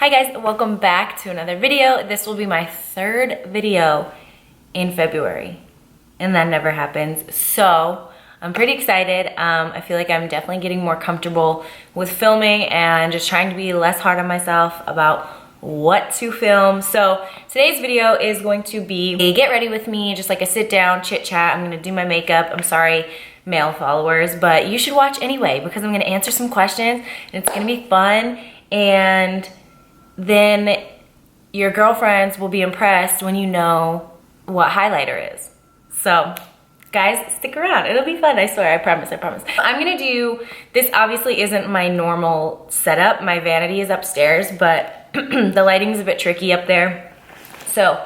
Hi guys, welcome back to another video. This will be my third video in February, and that never happens. So I'm pretty excited. I feel like I'm definitely getting more comfortable with filming and just trying to be less hard on myself about what to film. So today's video is going to be a get ready with me, just like a sit down chit chat. I'm gonna do my makeup. I'm sorry, male followers, but you should watch anyway because I'm gonna answer some questions and it's gonna be fun. And then your girlfriends will be impressed when you know what highlighter is. So guys, stick around, it'll be fun, I swear, I promise. I'm gonna do, this obviously isn't my normal setup. My vanity is upstairs, but the lighting's a bit tricky up there. So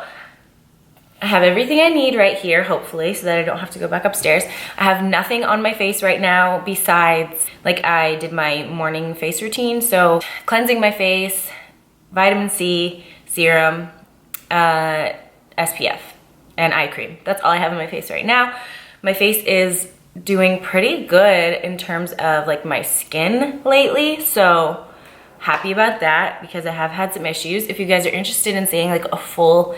I have everything I need right here, hopefully, so that I don't have to go back upstairs. I have nothing on my face right now besides, like, I did my morning face routine, so cleansing my face, vitamin C, serum, SPF, and eye cream. That's all I have on my face right now. My face is doing pretty good in terms of like my skin lately, so happy about that because I have had some issues. If you guys are interested in seeing like a full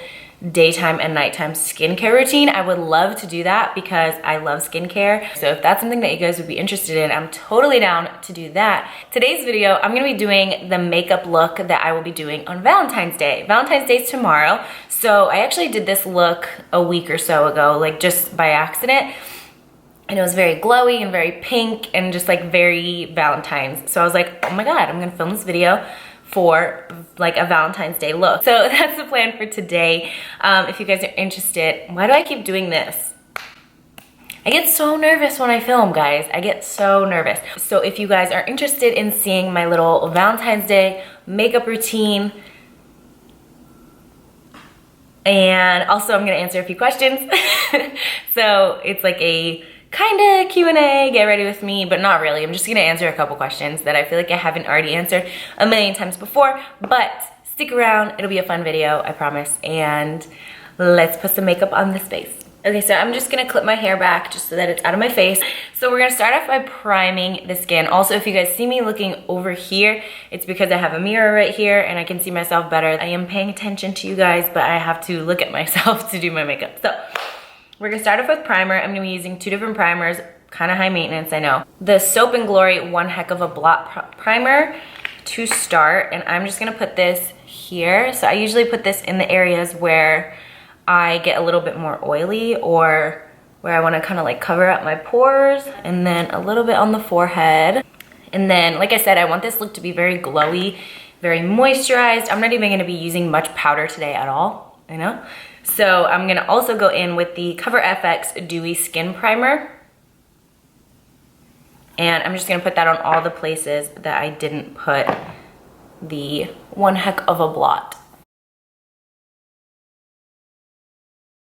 daytime and nighttime skincare routine, I would love to do that because I love skincare. So if that's something that you guys would be interested in, I'm totally down to do that. Today's video, I'm gonna be doing the makeup look that I will be doing on Valentine's Day. Valentine's Day is tomorrow. So I actually did this look a week or so ago, like just by accident. And it was very glowy and very pink and just like very Valentine's. So I was like, oh my God, I'm gonna film this video for like a Valentine's Day look. So that's the plan for today. If you guys are interested, why do I keep doing this? I get so nervous when I film, guys. I get so nervous. So if you guys are interested in seeing my little Valentine's Day makeup routine, and also I'm gonna answer a few questions. So it's like a kind of Q&A, get ready with me, but not really. I'm just gonna answer a couple questions that I feel like I haven't already answered a million times before, but stick around, it'll be a fun video, I promise, and let's put some makeup on this face. Okay, so I'm just gonna clip my hair back just so that it's out of my face. So we're gonna start off by priming the skin. Also, if you guys see me looking over here, it's because I have a mirror right here and I can see myself better. I am paying attention to you guys, but I have to look at myself to do my makeup. So we're gonna start off with primer. I'm gonna be using two different primers, kind of high maintenance, I know. The Soap & Glory One Heck of a Blot primer to start, and I'm just gonna put this here. So I usually put this in the areas where I get a little bit more oily or where I wanna kind of like cover up my pores, and then a little bit on the forehead. And then, like I said, I want this look to be very glowy, very moisturized. I'm not even gonna be using much powder today at all, I know. So I'm gonna also go in with the Cover FX Dewy Skin Primer. And I'm just gonna put that on all the places that I didn't put the One Heck of a Blot.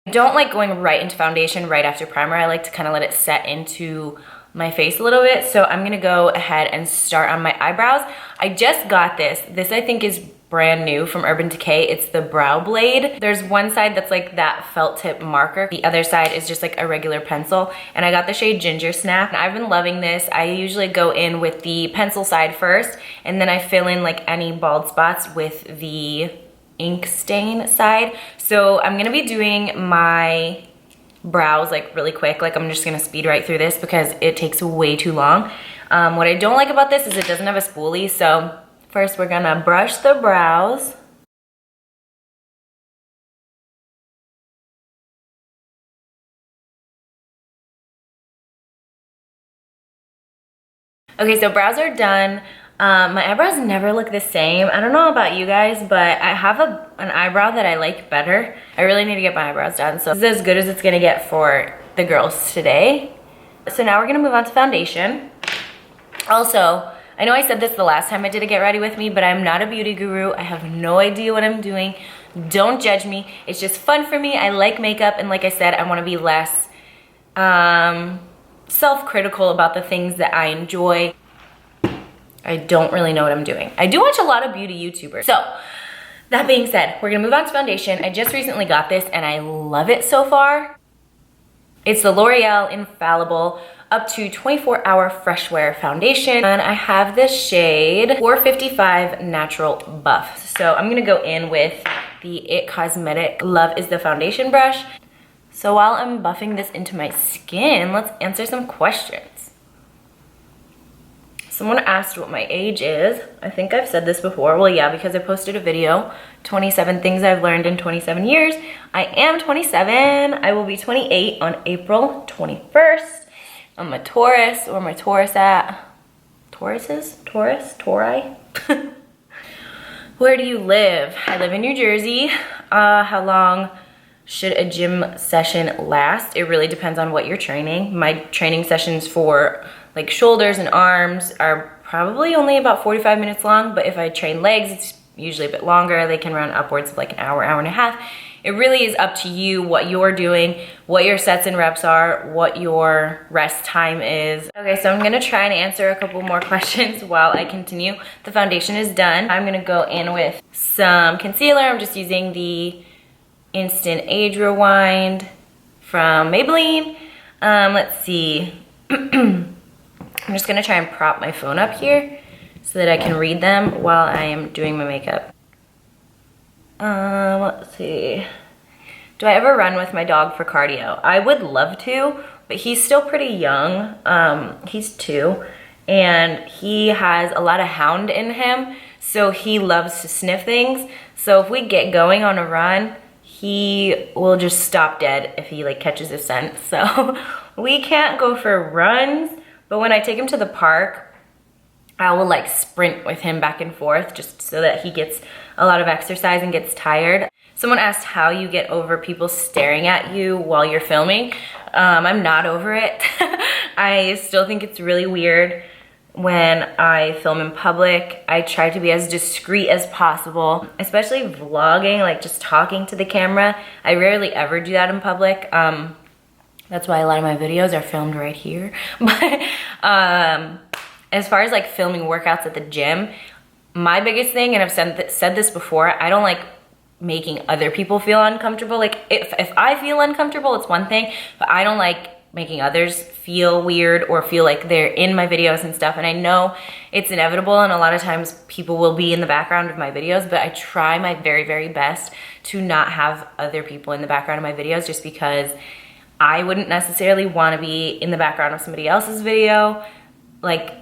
I don't like going right into foundation right after primer. I like to kind of let it set into my face a little bit. So I'm gonna go ahead and start on my eyebrows. I just got this. This I think is brand new from Urban Decay. It's the Brow Blade. There's one side that's like that felt tip marker. The other side is just like a regular pencil. And I got the shade Gingersnap. And I've been loving this. I usually go in with the pencil side first, and then I fill in like any bald spots with the ink stain side. So I'm gonna be doing my brows like really quick. Like I'm just gonna speed right through this because it takes way too long. What I don't like about this is it doesn't have a spoolie. So first we're gonna brush the brows. Okay, so brows are done. My eyebrows never look the same. I don't know about you guys, but I have an eyebrow that I like better. I really need to get my eyebrows done. So this is as good as it's gonna get for the girls today. So now we're gonna move on to foundation. Also, I know I said this the last time I did a get ready with me, but I'm not a beauty guru. I have no idea what I'm doing. Don't judge me. It's just fun for me. I like makeup, and like I said, I wanna be less self-critical about the things that I enjoy. I don't really know what I'm doing. I do watch a lot of beauty YouTubers. So that being said, we're gonna move on to foundation. I just recently got this and I love it so far. It's the Loreal Infallible up to 24-hour fresh wear foundation, and I have this shade 455 Natural Buff. So I'm gonna go in with the It Cosmetic Love is the Foundation brush. So while I'm buffing this into my skin, let's answer some questions. Someone asked what my age is. I think I've said this before. Well, yeah, because I posted a video, 27 things I've learned in 27 years. I am 27. I will be 28 on April 21st. I'm a Taurus. Where my Taurus at? Tauruses? Taurus? Tauri? Where do you live? I live in New Jersey. How long should a gym session last? It really depends on what you're training. My training sessions for like shoulders and arms are probably only about 45 minutes long, but if I train legs, it's usually a bit longer. They can run upwards of like an hour, hour and a half. It really is up to you what you're doing, what your sets and reps are, what your rest time is. Okay, so I'm gonna try and answer a couple more questions while I continue. The foundation is done. I'm gonna go in with some concealer. I'm just using the Instant Age Rewind from Maybelline. Let's see. I'm just gonna try and prop my phone up here so that I can read them while I am doing my makeup. Let's see. Do I ever run with my dog for cardio? I would love to, but he's still pretty young. He's 2, and he has a lot of hound in him, so he loves to sniff things. So if we get going on a run, he will just stop dead if he like catches a scent. So we can't go for runs, but when I take him to the park, I will like sprint with him back and forth just so that he gets a lot of exercise and gets tired. Someone asked how you get over people staring at you while you're filming. I'm not over it. I still think it's really weird when I film in public. I try to be as discreet as possible, especially vlogging, like just talking to the camera. I rarely ever do that in public. That's why a lot of my videos are filmed right here. But as far as like filming workouts at the gym, my biggest thing, and I've said this before, I don't like making other people feel uncomfortable. Like if I feel uncomfortable, it's one thing, but I don't like making others feel weird or feel like they're in my videos and stuff. And I know it's inevitable, and a lot of times people will be in the background of my videos, but I try my very, very best to not have other people in the background of my videos, just because I wouldn't necessarily want to be in the background of somebody else's video, like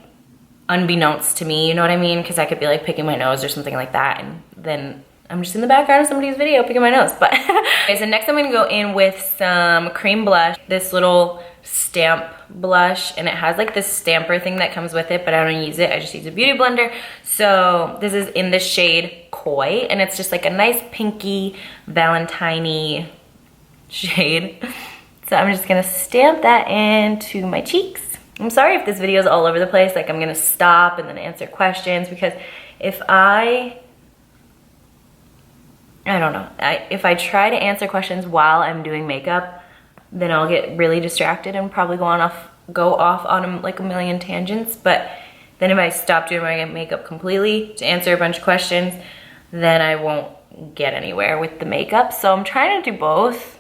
unbeknownst to me, you know what I mean? Because I could be like picking my nose or something like that, and then I'm just in the background of somebody's video picking my nose. But okay, so next I'm gonna go in with some cream blush, this little stamp blush, and it has like this stamper thing that comes with it, but I don't use it, I just use a beauty blender. So this is in the shade Koi, and it's just like a nice pinky Valentine-y shade. So I'm just gonna stamp that into my cheeks. I'm sorry if this video is all over the place, like I'm gonna stop and then answer questions, because if I don't know, if I try to answer questions while I'm doing makeup, then I'll get really distracted and probably go off on like a million tangents. But then if I stop doing my makeup completely to answer a bunch of questions, then I won't get anywhere with the makeup. So I'm trying to do both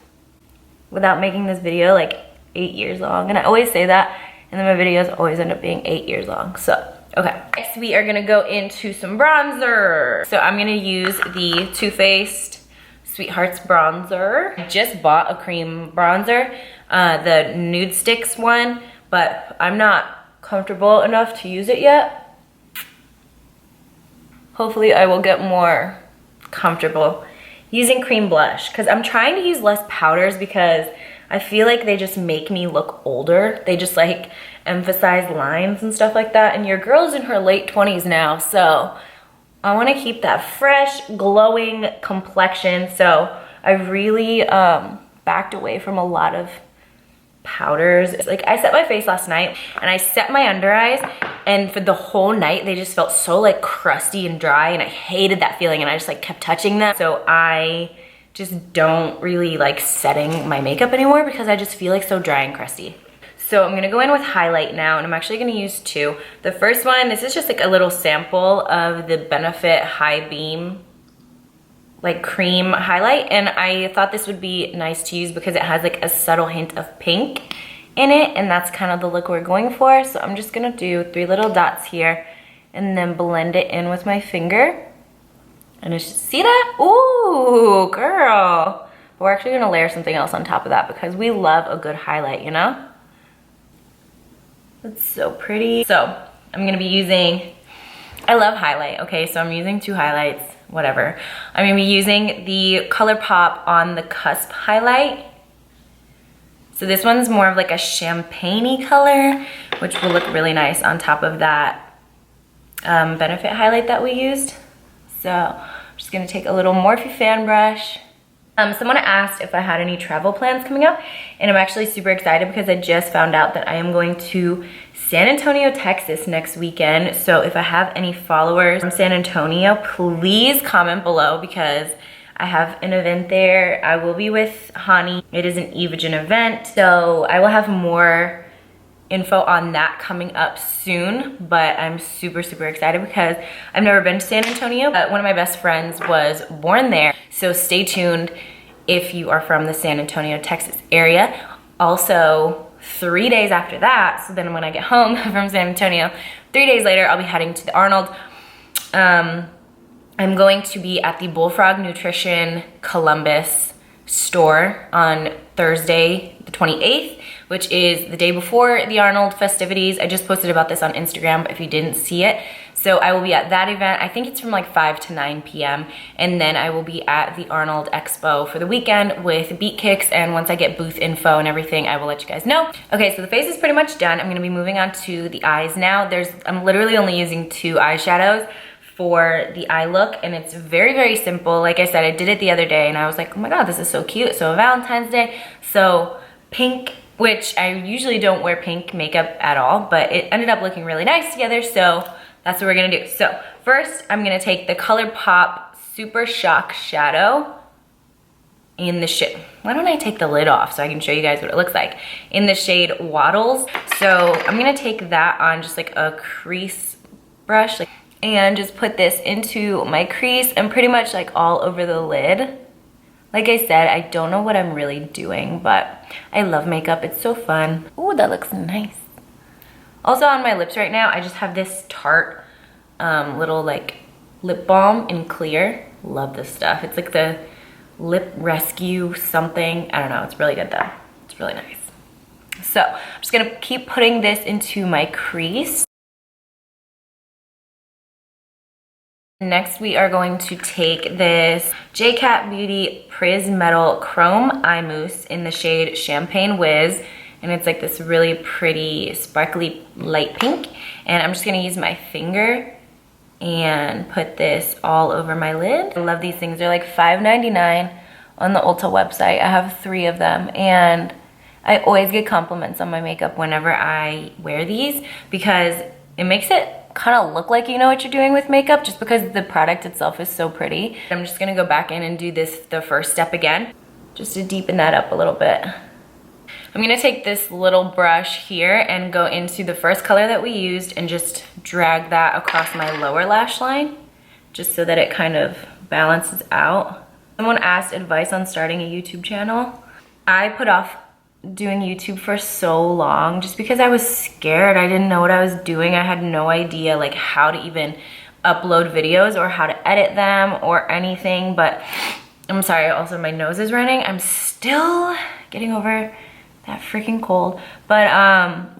without making this video like 8 years long. And I always say that, and then my videos always end up being 8 years long. So okay, next we are gonna go into some bronzer. So I'm gonna use the Too Faced Sweethearts bronzer. I just bought a cream bronzer, the Nude Sticks one, but I'm not comfortable enough to use it yet. Hopefully I will get more comfortable using cream blush, because I'm trying to use less powders because I feel like they just make me look older. They just like emphasize lines and stuff like that. And your girl's in her late 20s now, so I want to keep that fresh, glowing complexion. So I really backed away from a lot of powders. Like I set my face last night and I set my under eyes, and for the whole night they just felt so like crusty and dry, and I hated that feeling, and I just like kept touching them. So I just don't really like setting my makeup anymore because I just feel like so dry and crusty. So I'm gonna go in with highlight now, and I'm actually gonna use 2. The first one, this is just like a little sample of the Benefit High Beam like cream highlight, and I thought this would be nice to use because it has like a subtle hint of pink in it, and that's kind of the look we're going for. So I'm just gonna do 3 little dots here and then blend it in with my finger. And it's just, see that? Ooh, girl. We're actually gonna layer something else on top of that because we love a good highlight, you know? It's so pretty. So I'm gonna be using, I love highlight, okay? So I'm using 2 highlights, whatever. I'm gonna be using the ColourPop on the Cusp highlight. So this one's more of like a champagne-y color, which will look really nice on top of that Benefit highlight that we used. So I'm just gonna take a little Morphe fan brush. Someone asked if I had any travel plans coming up, and I'm actually super excited because I just found out that I am going to San Antonio, Texas next weekend. So if I have any followers from San Antonio, please comment below because I have an event there. I will be with Hani. It is an Evogen event, so I will have more info on that coming up soon, but I'm super, super excited because I've never been to San Antonio, but one of my best friends was born there. So stay tuned if you are from the San Antonio, Texas area. Also, 3 days after that, so then when I get home from San Antonio, 3 days later, I'll be heading to the Arnold. I'm going to be at the Bullfrog Nutrition Columbus store on Thursday, the 28th, which is the day before the Arnold festivities. I just posted about this on Instagram if you didn't see it. So I will be at that event. I think it's from like 5 to 9 p.m. And then I will be at the Arnold Expo for the weekend with Beat Kicks. And once I get booth info and everything, I will let you guys know. Okay, so the face is pretty much done. I'm gonna be moving on to the eyes now. I'm literally only using 2 eyeshadows for the eye look, and it's very, very simple. Like I said, I did it the other day and I was like, oh my God, this is so cute. So Valentine's Day, so pink, which I usually don't wear pink makeup at all, but it ended up looking really nice together, so that's what we're gonna do. So first, I'm gonna take the ColourPop Super Shock Shadow in the shade, why don't I take the lid off so I can show you guys what it looks like, in the shade Wattles. So I'm gonna take that on just like a crease brush, and just put this into my crease and pretty much like all over the lid. Like I said, I don't know what I'm really doing, but I love makeup. It's so fun. Ooh, that looks nice. Also on my lips right now, I just have this Tarte little like lip balm in clear. Love this stuff. It's like the Lip Rescue something. I don't know, it's really good though. It's really nice. So I'm just gonna keep putting this into my crease. Next, we are going to take this JCat Beauty Pris-Metal Chrome Eye Mousse in the shade Champagne Whiz. And it's like this really pretty, sparkly light pink. And I'm just gonna use my finger and put this all over my lid. I love these things. They're like $5.99 on the Ulta website. I have 3 of them. And I always get compliments on my makeup whenever I wear these because it makes it kind of look like you know what you're doing with makeup just because the product itself is so pretty. I'm just gonna go back in and do the first step again, just to deepen that up a little bit. I'm gonna take this little brush here and go into the first color that we used and just drag that across my lower lash line, just so that it kind of balances out. Someone asked advice on starting a YouTube channel. I put off doing YouTube for so long just because I was scared. I didn't know what I was doing. I had no idea like how to even upload videos or how to edit them or anything. But I'm sorry, also my nose is running. I'm still getting over that freaking cold. But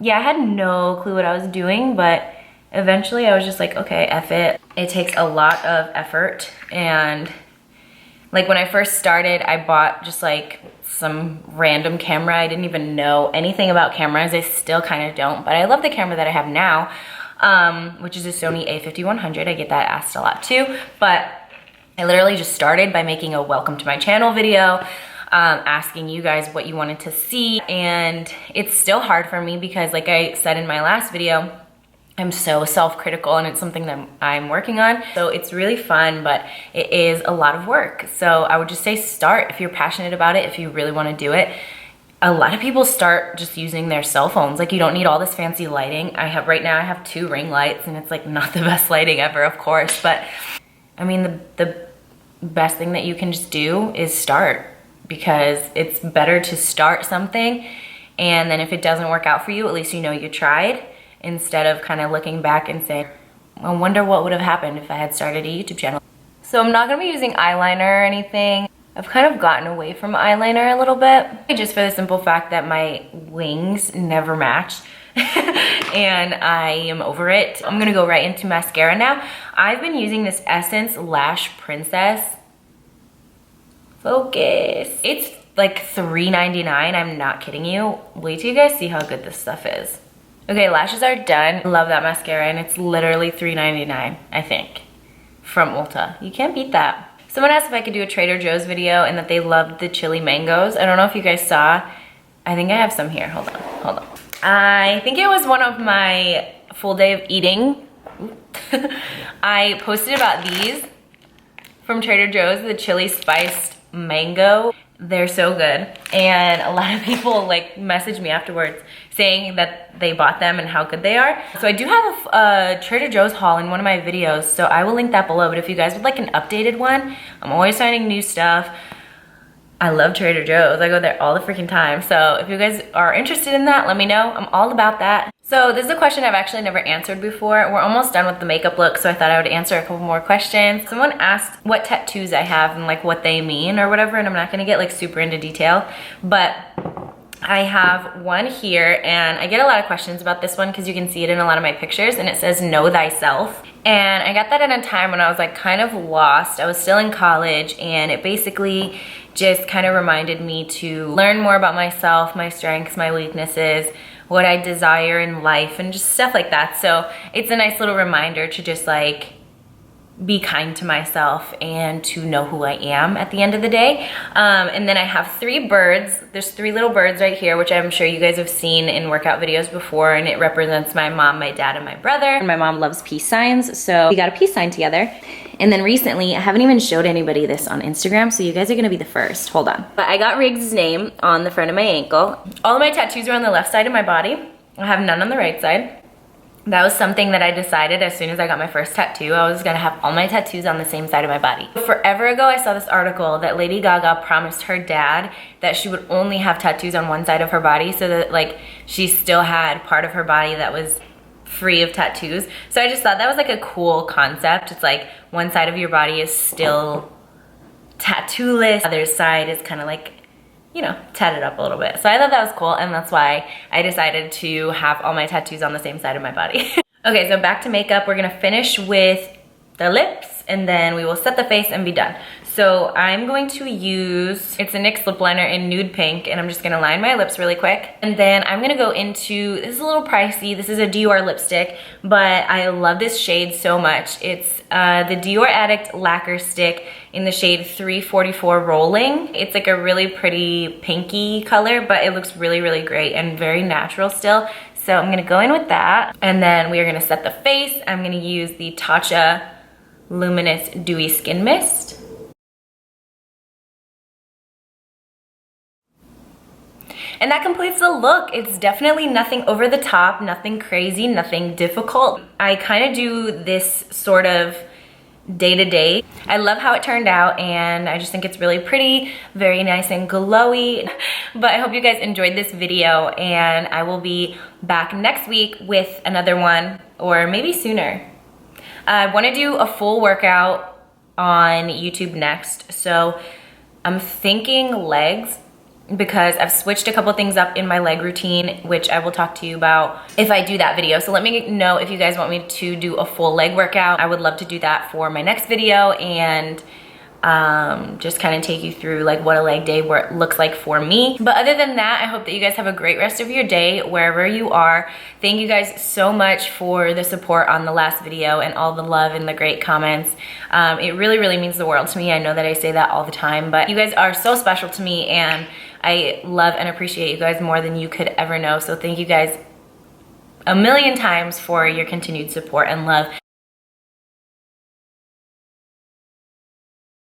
yeah, I had no clue what I was doing, but eventually I was just like, okay, F it. It takes a lot of effort, and like when I first started, I bought just like some random camera. I didn't even know anything about cameras. I still kind of don't, but I love the camera that I have now, which is a Sony a5100. I get that asked a lot too, but I literally just started by making a welcome to my channel video, asking you guys what you wanted to see. And it's still hard for me because like I said in my last video, I'm so self-critical and it's something that I'm working on. So it's really fun, but it is a lot of work. So I would just say start if you're passionate about it, if you really want to do it. A lot of people start just using their cell phones. Like you don't need all this fancy lighting. Right now I have 2 ring lights and it's like not the best lighting ever, of course. But I mean, the best thing that you can just do is start, because it's better to start something. And then if it doesn't work out for you, at least you know you tried, instead of kind of looking back and saying, I wonder what would have happened if I had started a YouTube channel. So I'm not gonna be using eyeliner or anything. I've kind of gotten away from eyeliner a little bit, just for the simple fact that my wings never match. And I am over it. I'm gonna go right into mascara now. I've been using this Essence Lash Princess. Focus. It's like $3.99, I'm not kidding you. Wait till you guys see how good this stuff is. Okay, lashes are done. Love that mascara, and it's literally $3.99, I think, from Ulta. You can't beat that. Someone asked if I could do a Trader Joe's video and that they loved the chili mangoes. I don't know if you guys saw. I think I have some here, hold on. I think it was one of my full day of eating. I posted about these from Trader Joe's, the chili spiced mango. They're so good, and a lot of people like messaged me afterwards saying that they bought them and how good they are. So I do have a Trader Joe's haul in one of my videos, so I will link that below. But if you guys would like an updated one, I'm always finding new stuff. I love Trader Joe's. I go there all the freaking time. So if you guys are interested in that, let me know. I'm all about that. So this is a question I've actually never answered before. We're almost done with the makeup look, so I thought I would answer a couple more questions. Someone asked what tattoos I have and like what they mean or whatever, and I'm not gonna get like super into detail, but I have one here, and I get a lot of questions about this one because you can see it in a lot of my pictures, and it says know thyself. And I got that at a time when I was like kind of lost. I was still in college, and it basically just kind of reminded me to learn more about myself, my strengths, my weaknesses, what I desire in life, and just stuff like that. So it's a nice little reminder to just like be kind to myself and to know who I am at the end of the day. And then I have 3 birds. There's 3 little birds right here, which I'm sure you guys have seen in workout videos before, and it represents my mom, my dad, and my brother. And my mom loves peace signs, so we got a peace sign together. And then recently, I haven't even showed anybody this on Instagram, so you guys are gonna be the first. Hold on. But I got Riggs' name on the front of my ankle. All of my tattoos are on the left side of my body. I have none on the right side. That was something that I decided as soon as I got my first tattoo. I was gonna have all my tattoos on the same side of my body. Forever ago, I saw this article that Lady Gaga promised her dad that she would only have tattoos on one side of her body, so that like she still had part of her body that was free of tattoos. So I just thought that was like a cool concept. It's like one side of your body is still tattoo-less, the other side is kind of like, you know, tatted up a little bit. So I thought that was cool, and that's why I decided to have all my tattoos on the same side of my body. Okay, so back to makeup. We're gonna finish with the lips, and then we will set the face and be done. So I'm going to use, it's a NYX lip liner in nude pink, and I'm just gonna line my lips really quick. And then I'm gonna go into, this is a little pricey, this is a Dior lipstick, but I love this shade so much. It's the Dior Addict Lacquer Stick in the shade 344 Rolling. It's like a really pretty pinky color, but it looks really, really great and very natural still. So I'm gonna go in with that, and then we are gonna set the face. I'm gonna use the Tatcha Luminous Dewy Skin Mist. And that completes the look. It's definitely nothing over the top, nothing crazy, nothing difficult. I kind of do this sort of day to day. I love how it turned out, and I just think it's really pretty, very nice and glowy. But I hope you guys enjoyed this video, and I will be back next week with another one, or maybe sooner. I want to do a full workout on YouTube next, so I'm thinking legs, because I've switched a couple things up in my leg routine, which I will talk to you about if I do that video. So let me know if you guys want me to do a full leg workout. I would love to do that for my next video, and just kind of take you through like what a leg day looks like for me. But other than that, I hope that you guys have a great rest of your day wherever you are. Thank you guys so much for the support on the last video and all the love and the great comments. It really, really means the world to me. I know that I say that all the time, but you guys are so special to me, and I love and appreciate you guys more than you could ever know. So thank you guys a million times for your continued support and love.